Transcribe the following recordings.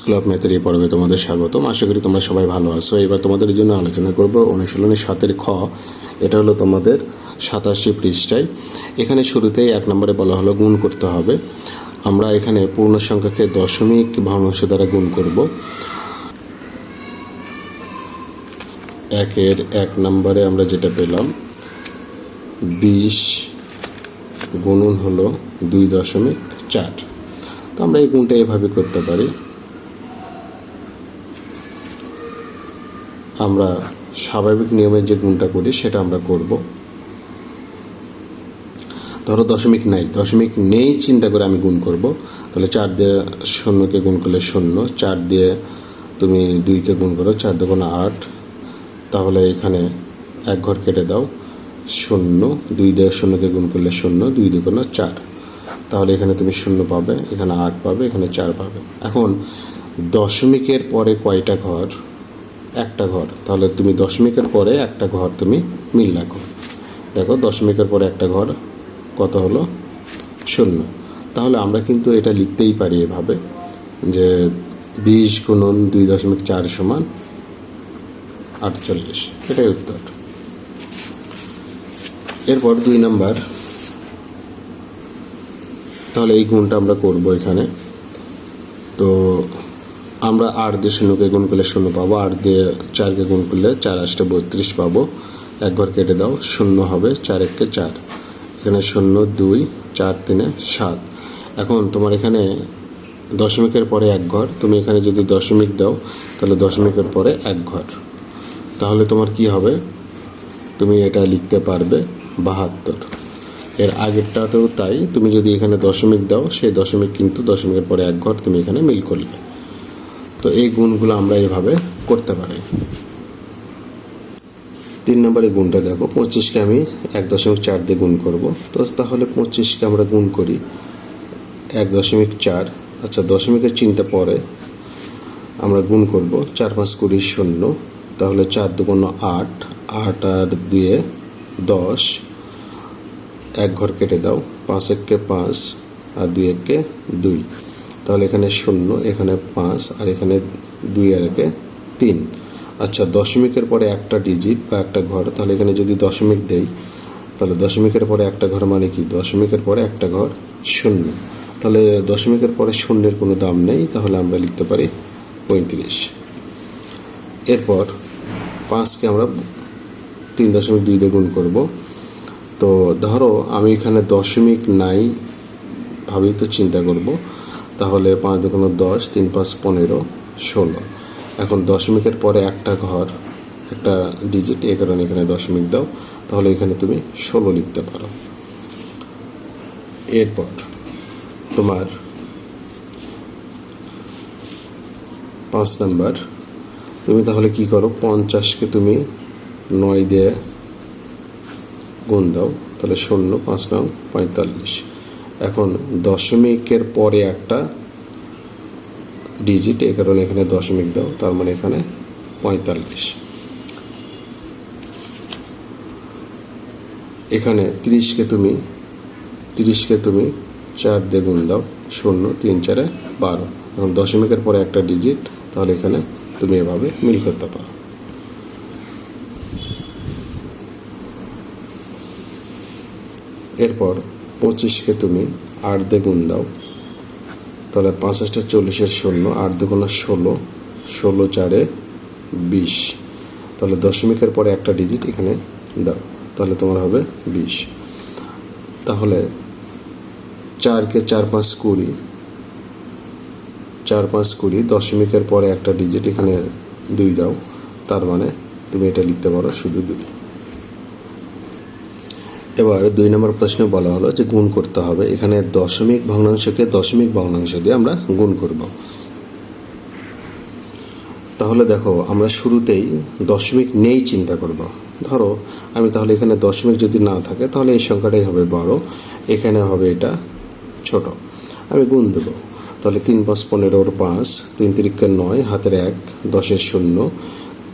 School of ম্যাথের এই পর্বে তোমাদের স্বাগতম। আশা করি তোমরা সবাই ভালো আছো। এবার তোমাদের জন্য আলোচনা করব অনুশীলনী 7-এর খ। এটা হলো তোমাদের 87 পৃষ্ঠায়। এখানে শুরুতেই 1 নম্বরে বলা হলো গুণ করতে হবে। আমরা এখানে পূর্ণ সংখ্যাকে দশমিক ভগ্নাংশ দ্বারা গুণ করব। 1 নম্বরে আমরা যেটা পেলাম 20 গুণন হলো 2.4। তো আমরা এই গুণটা এভাবে করতে পারি। আমরা স্বাভাবিক নিয়মে যে গুণটা করি সেটা আমরা করব। ধরো দশমিক নেই চিন্তা করে আমি গুণ করব। তাহলে 4 দিয়ে 0কে গুণ করলে 0, 4 দিয়ে তুমি 2কে গুণ করো, 4 2 8। তাহলে এখানে 1 ঘর কেটে দাও, 0, 2 দিয়ে 0কে গুণ করলে 0, 2 2 4। তাহলে এখানে তুমি 0 পাবে, এখানে 8 পাবে, এখানে 4 পাবে। এখন দশমিকের পরে কয়টা ঘর? একটা ঘর। তাহলে তুমি দশমিকের পরে একটা ঘর তুমি মিল রাখো। দেখো দশমিকের পরে একটা ঘর কত হলো? 0। তাহলে আমরা কিন্তু এটা লিখতেই পারি এভাবে যে 20 গুণন 2.4 সমান 48। এটাই উত্তর। এরপর 2 নাম্বার, তাহলে এই গুণটা আমরা করব এখানে। তো আমরা 8 দিয়ে 0কে গুণ করলে 0 পাবো, 8 দিয়ে 4কে গুণ করলে 4 8 32 পাবো। 1 ঘর কেটে দাও, 0 হবে, 4 1 4, এখানে 0 2 4 3 7। এখন তোমার এখানে দশমিকের পরে 1 ঘর, তুমি এখানে যদি দশমিক দাও তাহলে দশমিকের পরে 1 ঘর। তাহলে তোমার কি হবে? তুমি এটা লিখতে পারবে 72। এর আগেরটাতেও তাই, তুমি যদি এখানে দশমিক দাও সেই দশমিক কিন্তু দশমিকের পরে 1 ঘর তুমি এখানে মিল করলে। তো এই গুণগুলো আমরা এভাবে করতে পারি। 3 নম্বরে গুণটা দেখো, 25কে আমি 1.4 দিয়ে গুণ করব। তো তাহলে 25কে আমরা গুণ করি 1.4। আচ্ছা, দশমিকের চিন্তা পরে আমরা গুণ করব। 4 5 20 0। তাহলে 4 2 8, 8 আর 2 10, 1 ঘর কেটে দাও, 5 1 5 আর 2 1 2। তাহলে এখানে 0, এখানে 5 আর এখানে 2 আর 1 3। আচ্ছা, দশমিকের পরে একটা ডিজিট বা একটা ঘর, তাহলে এখানে যদি দশমিক দেই তাহলে দশমিকের পরে একটা ঘর মানে কি? দশমিকের পরে একটা ঘর 0। তাহলে দশমিকের পরে 0-এর কোনো দাম নেই, তাহলে আমরা লিখতে পারি 35। এরপর 5কে আমরা 3.2 দিয়ে গুণ করব। তো ধরো আমি এখানে দশমিক নাই ভাবেই তো চিন্তা করব। তাহলে 5 2 10, 3 5 15 16। এখন দশমিকের পরে একটা ঘর, একটা ডিজিট, এই কারণে এখানে দশমিক দাও। তাহলে এখানে তুমি 16 লিখতে পারো। এরপর তোমার 5 নাম্বার, তুমি তাহলে কি করো? 50কে তুমি 9 দিয়ে গুণ দাও, তাহলে 16 5 9 45। এখন দশমিকের পরে একটা ডিজিট, এই কারণে এখানে দশমিক দাও, তার মানে এখানে 45। এখানে 30কে তুমি 4 দিয়ে গুণ দাও, 0 3 4 12। এখন দশমিকের পরে একটা ডিজিট, তাহলে এখানে তুমি এভাবে মিল করতে পারো। এরপর 25কে তুমি 8 দিয়ে গুণ দাও, তাহলে 5 8 40 16, 8 2 16, 16 4 20। তাহলে দশমিকের পরে একটা ডিজিট এখানে দাও, তাহলে তোমার হবে 20। তাহলে 4কে 4 5 20, 4 5 20, দশমিকের পরে একটা ডিজিট এখানে 2 দাও, তার মানে তুমি এটা লিখতে পারো শুধু 2। এবার 2 নম্বর প্রশ্নে বলা হলো যে গুণ করতে হবে। এখানে দশমিক ভগ্নাংশকে দশমিক ভগ্নাংশ দিয়ে আমরা গুণ করব। তাহলে দেখো আমরা শুরুতেই দশমিক নেই চিন্তা করব। ধরো আমি তাহলে এখানে দশমিক যদি না থাকে তাহলে এই সংখ্যাটাই হবে বড়, এখানে হবে এটা ছোট। আমি গুণ দেবো। তাহলে 3 5 15 5, 3 3 9, হাতের 1, 10 0,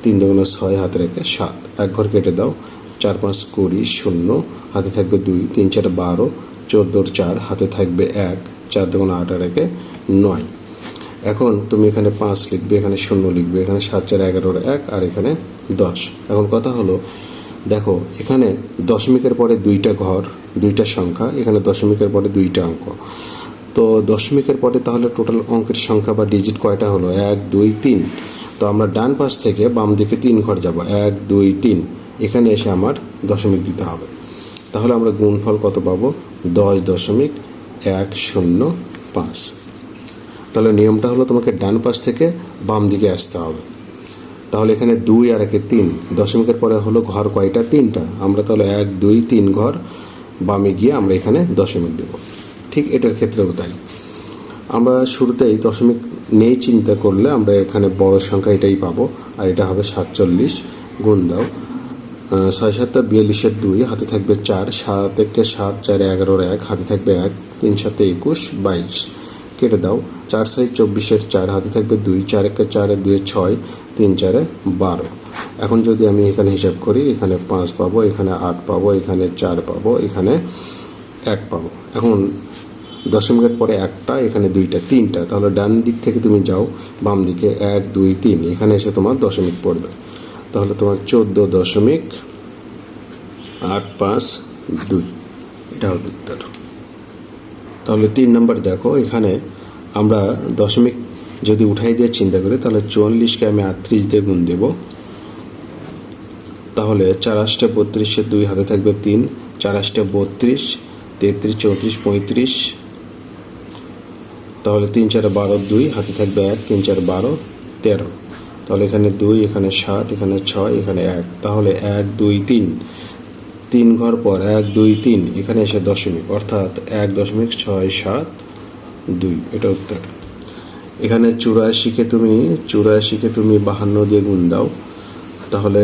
3 2 6, হাতের 1 7। 1 ঘর কেটে দাও, 4 5 20 0, হাতে থাকবে 2, 3 4 12, 14 4, হাতে থাকবে 1, 4 2 8 আর 1 9। এখন তুমি এখানে 5 লিখবে, এখানে 0 লিখবে, এখানে 7 4 11 1 আর এখানে 10। এখন কথা হলো দেখো এখানে দশমিকের পরে দুইটা ঘর, দুইটা সংখ্যা, এখানে দশমিকের পরে দুইটা অঙ্ক। তো দশমিকের পরে তাহলে টোটাল অঙ্কের সংখ্যা বা ডিজিট কয়টা হলো? 1 2 3। তো আমরা ডান পাশ থেকে বাম দিকে 3 ঘর যাব, 1 2 3। এখানে এসে আমার দশমিক দিতে হবে। তাহলে আমরা গুণফল কত পাবো? 10.105। তাহলে নিয়মটা হলো তোমাকে ডান পাশ থেকে বাম দিকে আসতে হবে। তাহলে এখানে 2 আর 1 3, দশমিকের পরে হলো ঘর কয়টা? 3টা। আমরা তাহলে 1 2 3 ঘর বামে গিয়ে আমরা এখানে দশমিক দেব। ঠিক এটার ক্ষেত্রেও তাই। আমরা শুরুতেই দশমিক নেই চিন্তা করলে আমরা এখানে বড় সংখ্যা এটাই পাবো, আর এটা হবে 47। গুণ দাও 6 7 42 2, হাতে থাকবে 4, 7 1 7 4 11 1, হাতে থাকবে 1, 3 7 21 22। কেটে দাও 4 6 24 4, হাতে থাকবে 2, 4 1 4 2 6, 3 4 12। এখন যদি আমি এখানে হিসাব করি, এখানে 5 পাবো, এখানে 8 পাবো, এখানে 4 পাবো, এখানে 1 পাবো। এখন দশমিকের পরে একটা, এখানে দুইটা, 3টা। তাহলে ডান দিক থেকে তুমি যাও বাম দিকে, 1 2 3, এখানে এসে তোমার দশমিক পড়বে। তাহলে তোমার 14.852, এটা হবে উত্তর। তাহলে 3 নম্বর দেখো, এখানে আমরা দশমিক যদি উঠাই দিয়ে চিন্তা করি, তাহলে 44কে আমি 38 দিয়ে গুণ দেব। তাহলে 4 8 32, 2 হাতে থাকবে 3, 4 8 32, 33 34 35। তাহলে 3 4 12, 2 হাতে থাকবে 1, 3 4 12 13। তাহলে এখানে 2, এখানে 7, এখানে 6, এখানে 1। তাহলে 1 2 3, 3 ঘর পর 1 2 3, এখানে এসে দশমিক, অর্থাৎ 1.672, এটা উত্তর। এখানে 84কে তুমি 52 দিয়ে গুণ দাও। তাহলে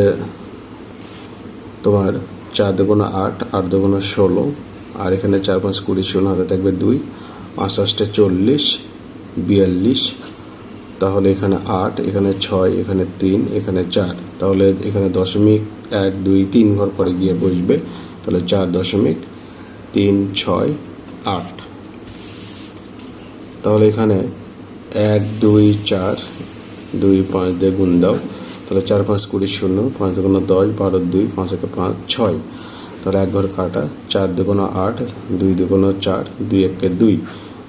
তোমার 4 2 8, 8 2 16, আর এখানে 4 5 20 16, হাতে থাকবে 2, 5 8 40 42। তাহলে এখানে 8, এখানে 6, এখানে 3, এখানে 4। তাহলে এখানে দশমিক 1 2 3 ঘর পরে গিয়ে বসবে। তাহলে 4.368। তাহলে এখানে 1 2 4, 2 5 দিয়ে গুণ দাও। তাহলে 4 5 20 0, 5 2 10, 12 2, 5 1 5 6। তাহলে 1 ঘর কাটা, 4 2 8, 2 2 4, 2 1 2।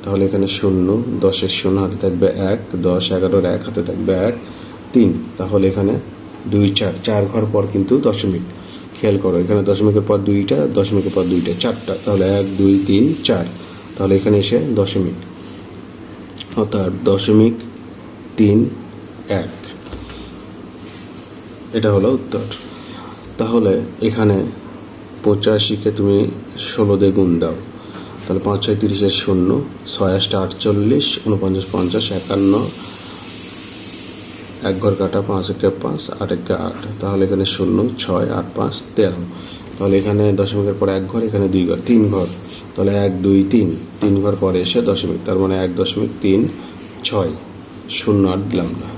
তাহলে এখানে 0, 10 0, হাতে থাকবে 1, 10 11 1, হাতে থাকবে 1 3। তাহলে এখানে 2 4, 4 ঘর পর কিন্তু দশমিক। খেয়াল করো, এখানে দশমিকের পর 2টা, দশমিকের পর 2টা, 4টা। তাহলে 1 2 3 4। তাহলে এখানে এসে দশমিক, অর্থাৎ 0.31। এটা হলো উত্তর। তাহলে এখানে 85কে তুমি 16 দিয়ে গুণ দাও। তাহলে 5 6 30 0, 6 8 48, 49 50 51। 1 ঘর কাটা, 5 1 5, 8 1 8। তাহলে এখানে 0 6 8 5 13। তাহলে এখানে দশমিকের পরে 1 ঘর, এখানে 2 ঘর, 3 ঘর। তাহলে 1 2 3, 3 ঘর পরে এসে দশমিক, তার মানে 1.36 0 8 দিলাম না।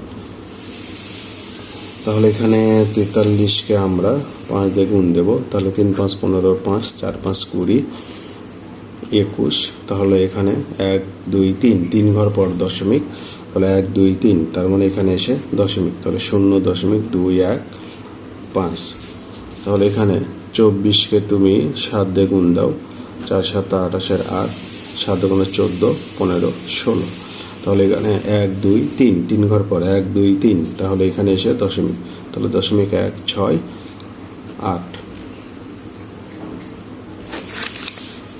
তাহলে এখানে 43কে আমরা 5 দিয়ে গুণ দেবো। তাহলে 3 5 15, 5 4 5 20 21। তাহলে এখানে 1 2 3, 3 ঘর পর দশমিক। তাহলে 1 2 3, তার মানে এখানে এসে দশমিক। তাহলে 0.215। তাহলে এখানে 24কে তুমি 7 দিয়ে গুণ দাও। 4 7 28 8, 7 2 14 15 16। তাহলে এখানে 1 2 3, 3 ঘর পর 1 2 3। তাহলে এখানে এসে দশমিক। তাহলে 0.168।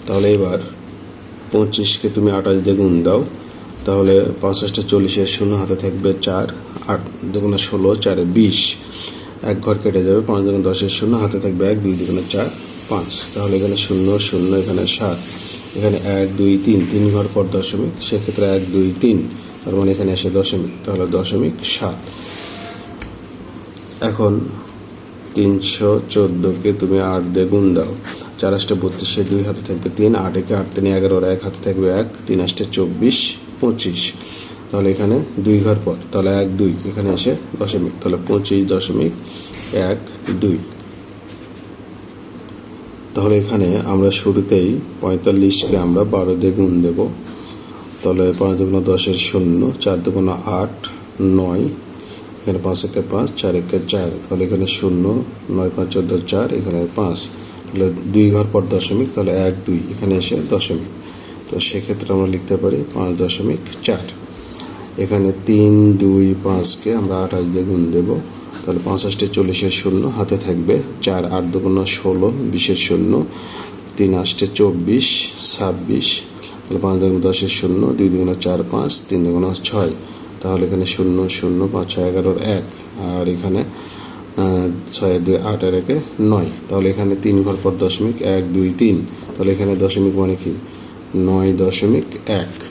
তাহলে এবার 25কে তুমি 28 দিয়ে গুণ দাও। তাহলে 5 8 40 0, হাতে থাকবে 4, 8 2 16, 4 20। 1 ঘর কেটে যাবে, 5 2 10 0, হাতে থাকবে 1, 2 2 4 5। তাহলে এখানে 0 0, এখানে 7। এখানে 1 2 3, 3 ঘর পর দশমিক, সেক্ষেত্রে 1 2 3, তার মানে এখানে এসে দশমিক। তাহলে 0.7। এখন 314কে তুমি 8 দিয়ে গুণ দাও। 4 8 32, 2 হাতে থাকবে 3, 8 1 8 3 11, 1 হাতে থাকবে 1, 3 8 24 25। তাহলে এখানে 2 ঘর পর, তাহলে 1 2, এখানে এসে দশমিক। তাহলে 25.12। তাহলে এখানে আমরা শুরুতেই 45কে আমরা 12 দিয়ে গুণ দেব। তাহলে 5 দুগুণ 10-এর 0, 4 দুগুণ 8, 9, এখানে 5 একে 5, 4 একে 4, তাহলে এখানে 0, 9 5 14 4, এখানে 5, তাহলে 2 ঘর পর দশমিক, তাহলে 1 2, এখানে এসে দশমিক। তো সেক্ষেত্রে আমরা লিখতে পারি 5.4। এখানে 3 2 5-কে আমরা 28 দিয়ে গুণ দেবো, তাহলে 5 8 40-এর 0, হাতে থাকবে 4, 8 দুগুণ 16, 20-এর 0, 3 8 24, 26, তাহলে 5 দুগুণ 10-এর 0, 2 দুগুণ 4 5, 3 দুগুণ 6, তাহলে এখানে 0 0, 5 6 11-এর 1, আর এখানে 6 2 8 এর 1 9, তাহলে এখানে 3 ঘর পর দশমিক 1 2 3, তাহলে এখানে দশমিক মানে কি 9.1।